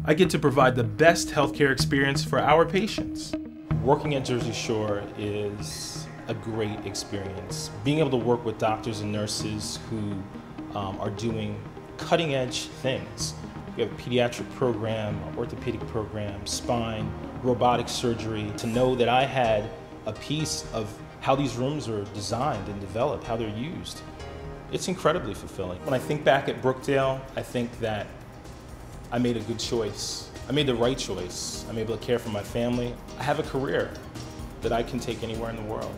I get to provide the best healthcare experience for our patients. Working at Jersey Shore is a great experience. Being able to work with doctors and nurses who are doing cutting-edge things. We have a pediatric program, an orthopedic program, spine, robotic surgery. To know that I had a piece of how these rooms are designed and developed, how they're used, it's incredibly fulfilling. When I think back at Brookdale, I think that I made a good choice. I made the right choice. I'm able to care for my family. I have a career that I can take anywhere in the world.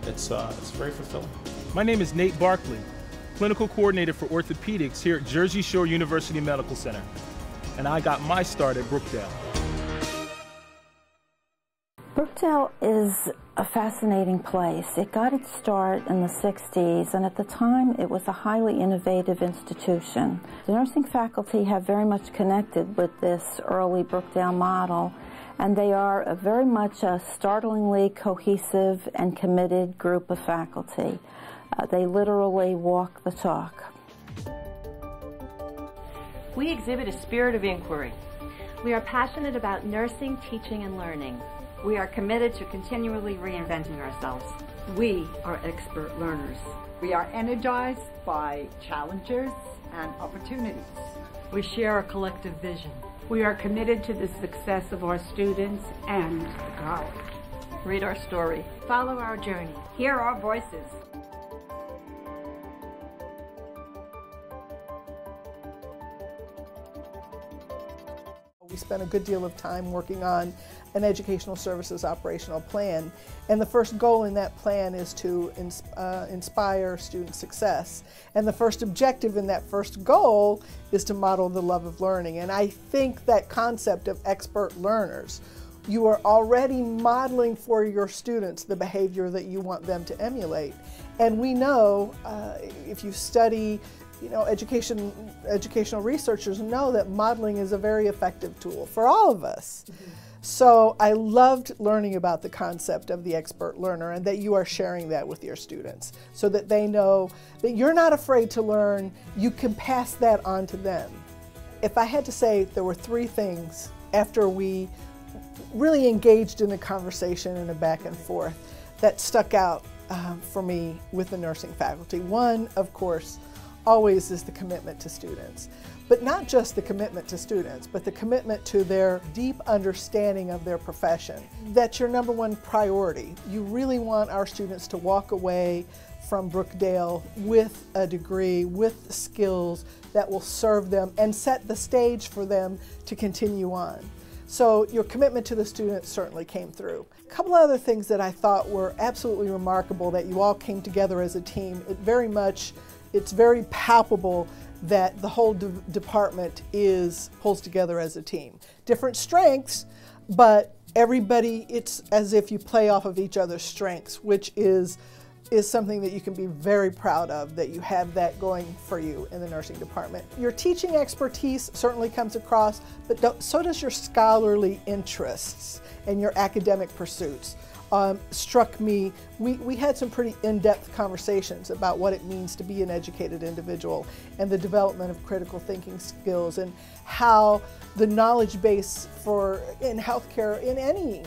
It's very fulfilling. My name is Nate Barkley, Clinical Coordinator for Orthopedics here at Jersey Shore University Medical Center. And I got my start at Brookdale. Brookdale is a fascinating place. It got its start in the 60s, and at the time it was a highly innovative institution. The nursing faculty have very much connected with this early Brookdale model, and they are very much a startlingly cohesive and committed group of faculty. They literally walk the talk. We exhibit a spirit of inquiry. We are passionate about nursing, teaching, and learning. We are committed to continually reinventing ourselves. We are expert learners. We are energized by challenges and opportunities. We share a collective vision. We are committed to the success of our students and the college. Read our story. Follow our journey. Hear our voices. We spent a good deal of time working on an educational services operational plan, and the first goal in that plan is to inspire student success. And the first objective in that first goal is to model the love of learning. And I think that concept of expert learners, you are already modeling for your students the behavior that you want them to emulate. And we know, if you study educational researchers know that modeling is a very effective tool for all of us. So I loved learning about the concept of the expert learner, and that you are sharing that with your students so that they know that you're not afraid to learn, you can pass that on to them. If I had to say there were three things after we really engaged in a conversation and a back and forth that stuck out for me with the nursing faculty. One, of course, always is the commitment to students. But not just the commitment to students, but the commitment to their deep understanding of their profession. That's your number one priority. You really want our students to walk away from Brookdale with a degree, with skills that will serve them and set the stage for them to continue on. So your commitment to the students certainly came through. A couple other things that I thought were absolutely remarkable, that you all came together as a team. It's very palpable that the whole department pulls together as a team. Different strengths, but everybody, it's as if you play off of each other's strengths, which is something that you can be very proud of, that you have that going for you in the nursing department. Your teaching expertise certainly comes across, but so does your scholarly interests and your academic pursuits. Struck me. We had some pretty in-depth conversations about what it means to be an educated individual and the development of critical thinking skills, and how the knowledge base in healthcare, in any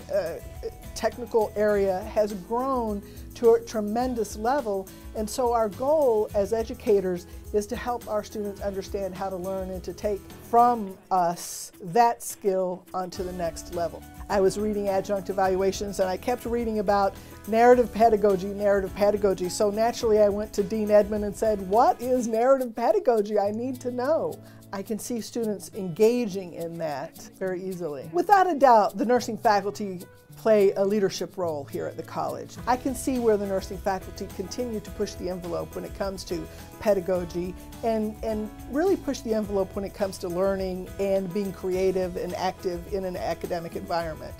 technical area, has grown to a tremendous level. And so our goal as educators is to help our students understand how to learn and to take from us that skill onto the next level. I was reading adjunct evaluations, and I kept reading about narrative pedagogy. So naturally I went to Dean Edmond and said, what is narrative pedagogy? I need to know. I can see students engaging in that very easily. Without a doubt, the nursing faculty play a leadership role here at the college. I can see where the nursing faculty continue to push the envelope when it comes to pedagogy, and really push the envelope when it comes to learning and being creative and active in an academic environment.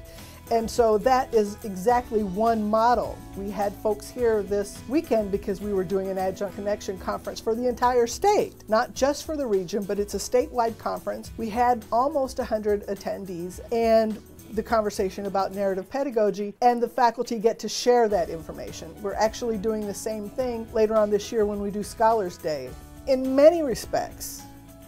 And so that is exactly one model. We had folks here this weekend because we were doing an Adjunct Connection conference for the entire state, not just for the region, but it's a statewide conference. We had almost 100 attendees, and the conversation about narrative pedagogy, and the faculty get to share that information. We're actually doing the same thing later on this year when we do Scholars Day. In many respects,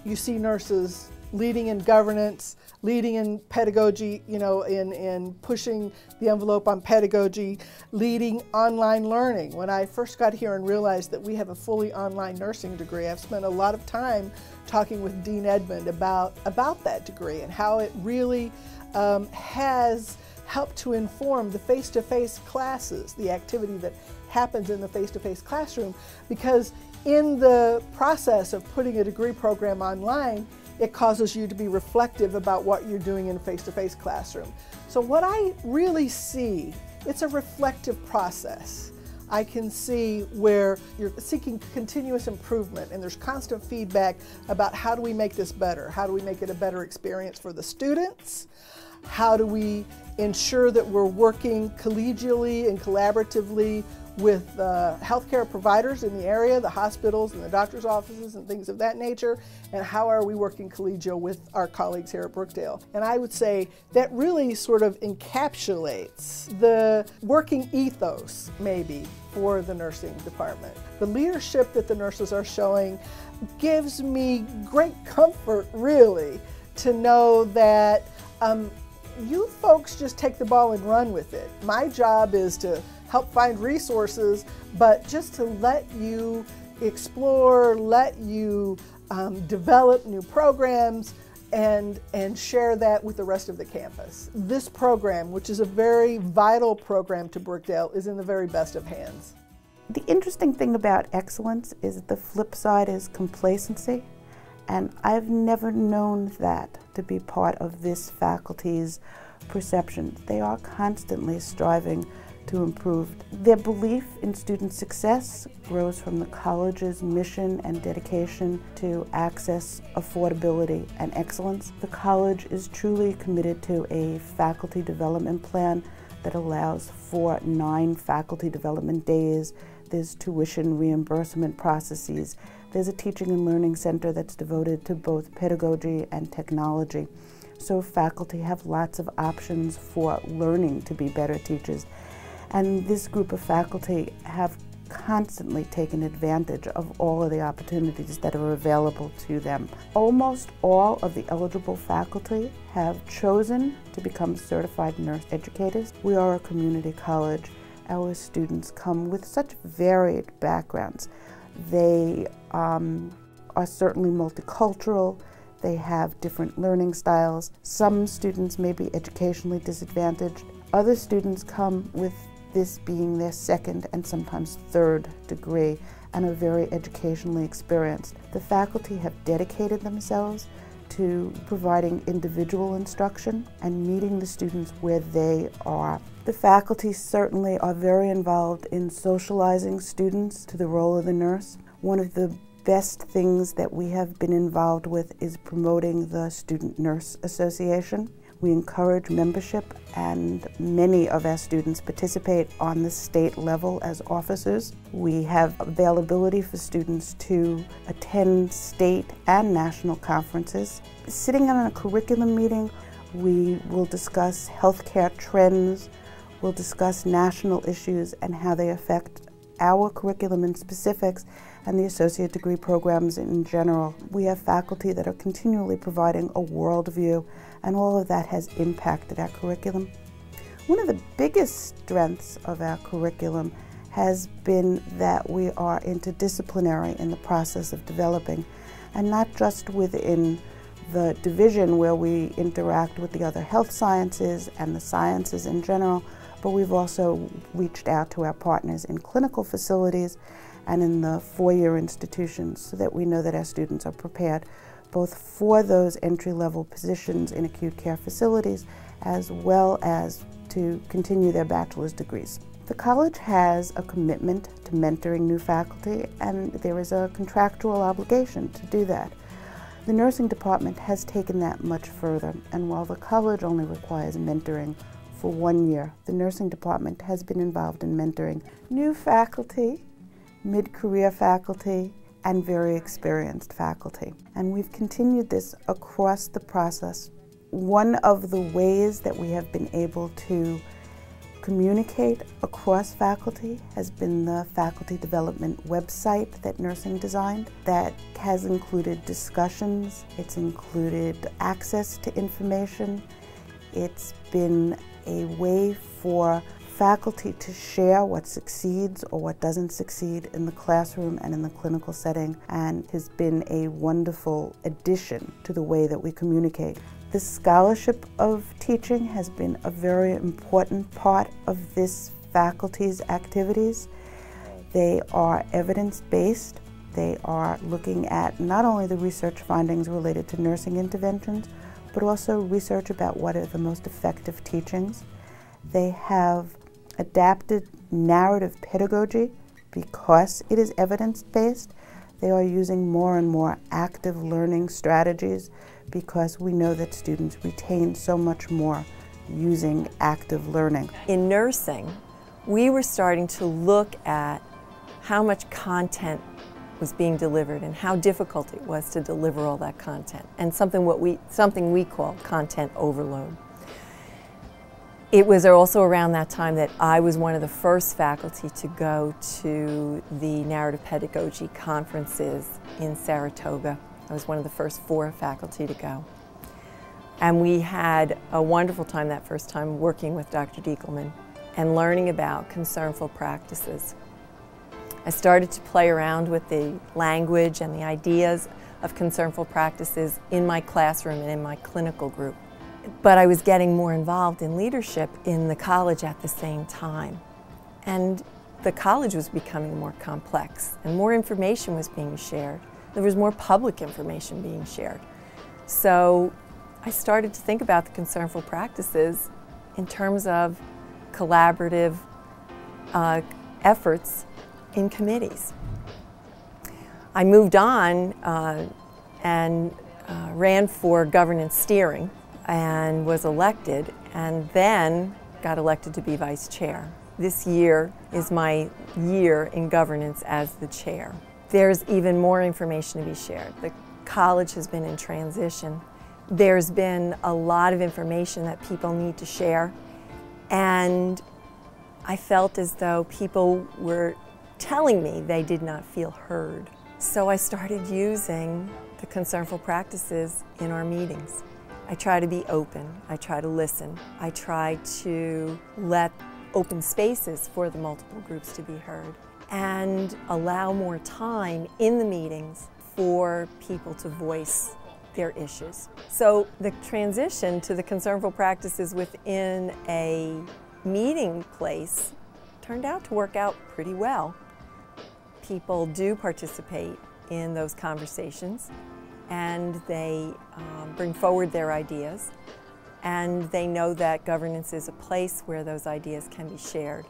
you see nurses leading in governance, leading in pedagogy, you know, in pushing the envelope on pedagogy, leading online learning. When I first got here and realized that we have a fully online nursing degree, I've spent a lot of time talking with Dean Edmond about that degree and how it really has helped to inform the face-to-face classes, the activity that happens in the face-to-face classroom, because in the process of putting a degree program online, it causes you to be reflective about what you're doing in a face-to-face classroom. So what I really see, it's a reflective process. I can see where you're seeking continuous improvement and there's constant feedback about how do we make this better? How do we make it a better experience for the students? How do we ensure that we're working collegially and collaboratively with healthcare providers in the area, the hospitals and the doctor's offices and things of that nature, and how are we working collegial with our colleagues here at Brookdale? And I would say that really sort of encapsulates the working ethos, maybe, for the nursing department. The leadership that the nurses are showing gives me great comfort, really, to know that you folks just take the ball and run with it. My job is to help find resources, but just to let you explore, let you develop new programs and share that with the rest of the campus. This program, which is a very vital program to Brookdale, is in the very best of hands. The interesting thing about excellence is the flip side is complacency, and I've never known that to be part of this faculty's perception. They are constantly striving to improve. Their belief in student success grows from the college's mission and dedication to access, affordability, and excellence. The college is truly committed to a faculty development plan that allows for 9 faculty development days. There's tuition reimbursement processes. There's a teaching and learning center that's devoted to both pedagogy and technology. So faculty have lots of options for learning to be better teachers. And this group of faculty have constantly taken advantage of all of the opportunities that are available to them. Almost all of the eligible faculty have chosen to become certified nurse educators. We are a community college. Our students come with such varied backgrounds. They are certainly multicultural. They have different learning styles. Some students may be educationally disadvantaged. Other students come with this being their second and sometimes third degree and are very educationally experienced. The faculty have dedicated themselves to providing individual instruction and meeting the students where they are. The faculty certainly are very involved in socializing students to the role of the nurse. One of the best things that we have been involved with is promoting the Student Nurse Association. We encourage membership, and many of our students participate on the state level as officers. We have availability for students to attend state and national conferences. Sitting in a curriculum meeting, we will discuss healthcare trends, we'll discuss national issues and how they affect our curriculum in specifics and the associate degree programs in general. We have faculty that are continually providing a worldview, and all of that has impacted our curriculum. One of the biggest strengths of our curriculum has been that we are interdisciplinary in the process of developing, and not just within the division where we interact with the other health sciences and the sciences in general, but we've also reached out to our partners in clinical facilities and in the four-year institutions so that we know that our students are prepared both for those entry-level positions in acute care facilities as well as to continue their bachelor's degrees. The college has a commitment to mentoring new faculty, and there is a contractual obligation to do that. The nursing department has taken that much further, and while the college only requires mentoring for 1 year, the nursing department has been involved in mentoring new faculty, mid-career faculty, and very experienced faculty. And we've continued this across the process. One of the ways that we have been able to communicate across faculty has been the faculty development website that nursing designed that has included discussions, it's included access to information, it's been a way for faculty to share what succeeds or what doesn't succeed in the classroom and in the clinical setting, and has been a wonderful addition to the way that we communicate. The scholarship of teaching has been a very important part of this faculty's activities. They are evidence-based. They are looking at not only the research findings related to nursing interventions, but also research about what are the most effective teachings. They have adapted narrative pedagogy because it is evidence-based. They are using more and more active learning strategies because we know that students retain so much more using active learning. In nursing, we were starting to look at how much content was being delivered and how difficult it was to deliver all that content, and something we call content overload. It was also around that time that I was one of the first faculty to go to the narrative pedagogy conferences in Saratoga. I was one of the first 4 faculty to go. And we had a wonderful time that first time working with Dr. Diekelman and learning about concernful practices. I started to play around with the language and the ideas of concernful practices in my classroom and in my clinical group. But I was getting more involved in leadership in the college at the same time. And the college was becoming more complex and more information was being shared. There was more public information being shared. So I started to think about the concernful practices in terms of collaborative efforts in committees. I moved on and ran for governance steering and was elected, and then got elected to be vice chair. This year is my year in governance as the chair. There's even more information to be shared. The college has been in transition. There's been a lot of information that people need to share, and I felt as though people were telling me they did not feel heard. So I started using the concernful practices in our meetings. I try to be open, I try to listen, I try to let open spaces for the multiple groups to be heard, and allow more time in the meetings for people to voice their issues. So the transition to the concernful practices within a meeting place turned out to work out pretty well. People do participate in those conversations, and they bring forward their ideas, and they know that governance is a place where those ideas can be shared,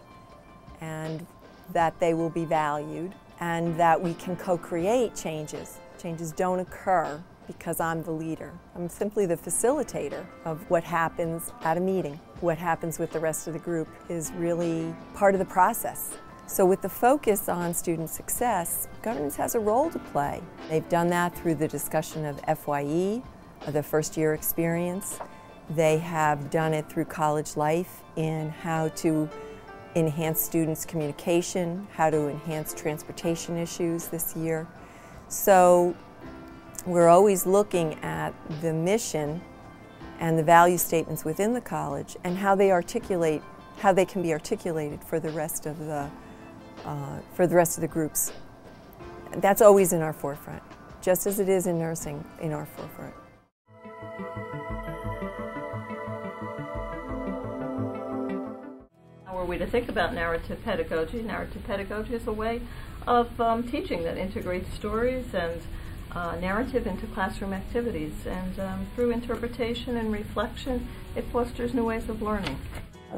and that they will be valued, and that we can co-create changes. Changes don't occur because I'm the leader. I'm simply the facilitator of what happens at a meeting. What happens with the rest of the group is really part of the process. So with the focus on student success, governance has a role to play. They've done that through the discussion of FYE, the first year experience. They have done it through college life in how to enhance students' communication, how to enhance transportation issues this year. So we're always looking at the mission and the value statements within the college and how they can be articulated for the rest of the groups. That's always in our forefront, just as it is in nursing in our forefront. How are we to think about narrative pedagogy? Narrative pedagogy is a way of teaching that integrates stories and narrative into classroom activities, and through interpretation and reflection, it fosters new ways of learning.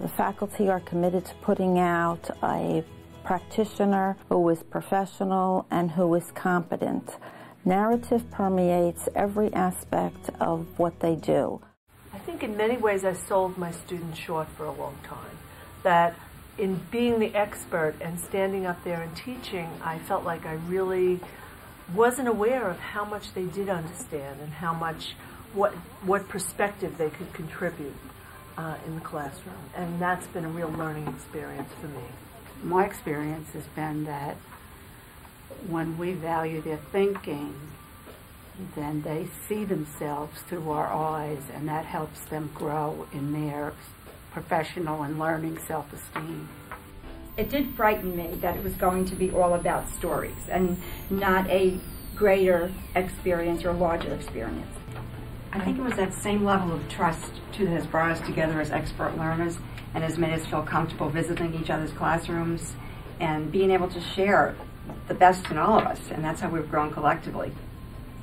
The faculty are committed to putting out a practitioner who is professional and who is competent. Narrative permeates every aspect of what they do. I think in many ways I sold my students short for a long time. That in being the expert and standing up there and teaching, I felt like I really wasn't aware of how much they did understand and how much, what perspective they could contribute. in the classroom, and that's been a real learning experience for me. My experience has been that when we value their thinking, then they see themselves through our eyes, and that helps them grow in their professional and learning self-esteem. It did frighten me that it was going to be all about stories and not a greater experience or larger experience. I think it was that same level of trust, too, that has brought us together as expert learners and has made us feel comfortable visiting each other's classrooms and being able to share the best in all of us, and that's how we've grown collectively.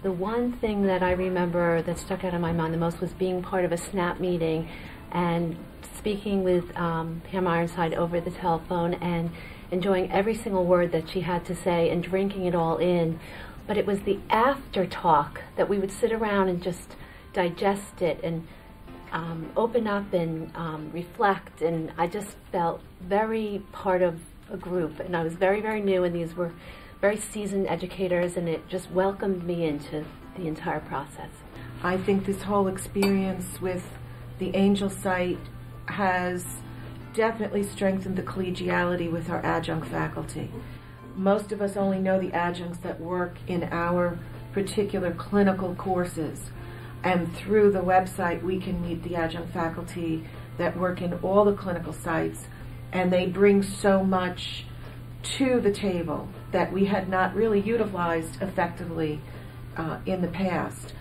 The one thing that I remember that stuck out in my mind the most was being part of a SNAP meeting and speaking with Pam Ironside over the telephone and enjoying every single word that she had to say and drinking it all in. But it was the after talk that we would sit around and just digest it and open up and reflect, and I just felt very part of a group, and I was very, very new, and these were very seasoned educators, and it just welcomed me into the entire process. I think this whole experience with the Angel site has definitely strengthened the collegiality with our adjunct faculty. Most of us only know the adjuncts that work in our particular clinical courses, and through the website we can meet the adjunct faculty that work in all the clinical sites, and they bring so much to the table that we had not really utilized effectively in the past.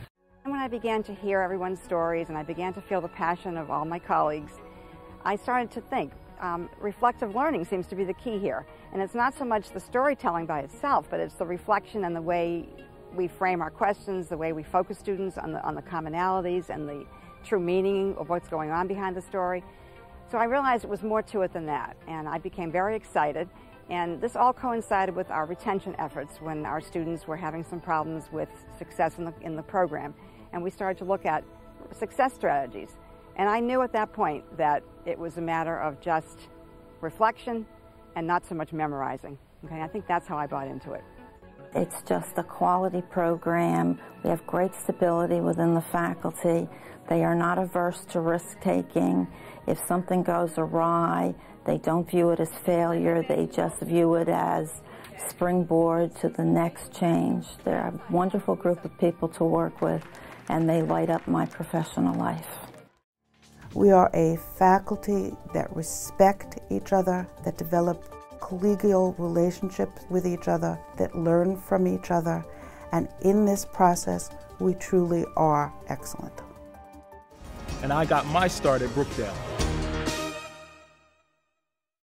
And when I began to hear everyone's stories and I began to feel the passion of all my colleagues, I started to think, reflective learning seems to be the key here. And it's not so much the storytelling by itself, but it's the reflection and the way we frame our questions, the way we focus students on the commonalities and the true meaning of what's going on behind the story. So I realized it was more to it than that, and I became very excited. And this all coincided with our retention efforts when our students were having some problems with success in the program. And we started to look at success strategies. And I knew at that point that it was a matter of just reflection and not so much memorizing. Okay, I think that's how I bought into it. It's just a quality program. We have great stability within the faculty. They are not averse to risk-taking. If something goes awry, they don't view it as failure. They just view it as springboard to the next change. They're a wonderful group of people to work with, and they light up my professional life. We are a faculty that respect each other, that develop collegial relationships with each other, that learn from each other, and in this process, we truly are excellent. And I got my start at Brookdale.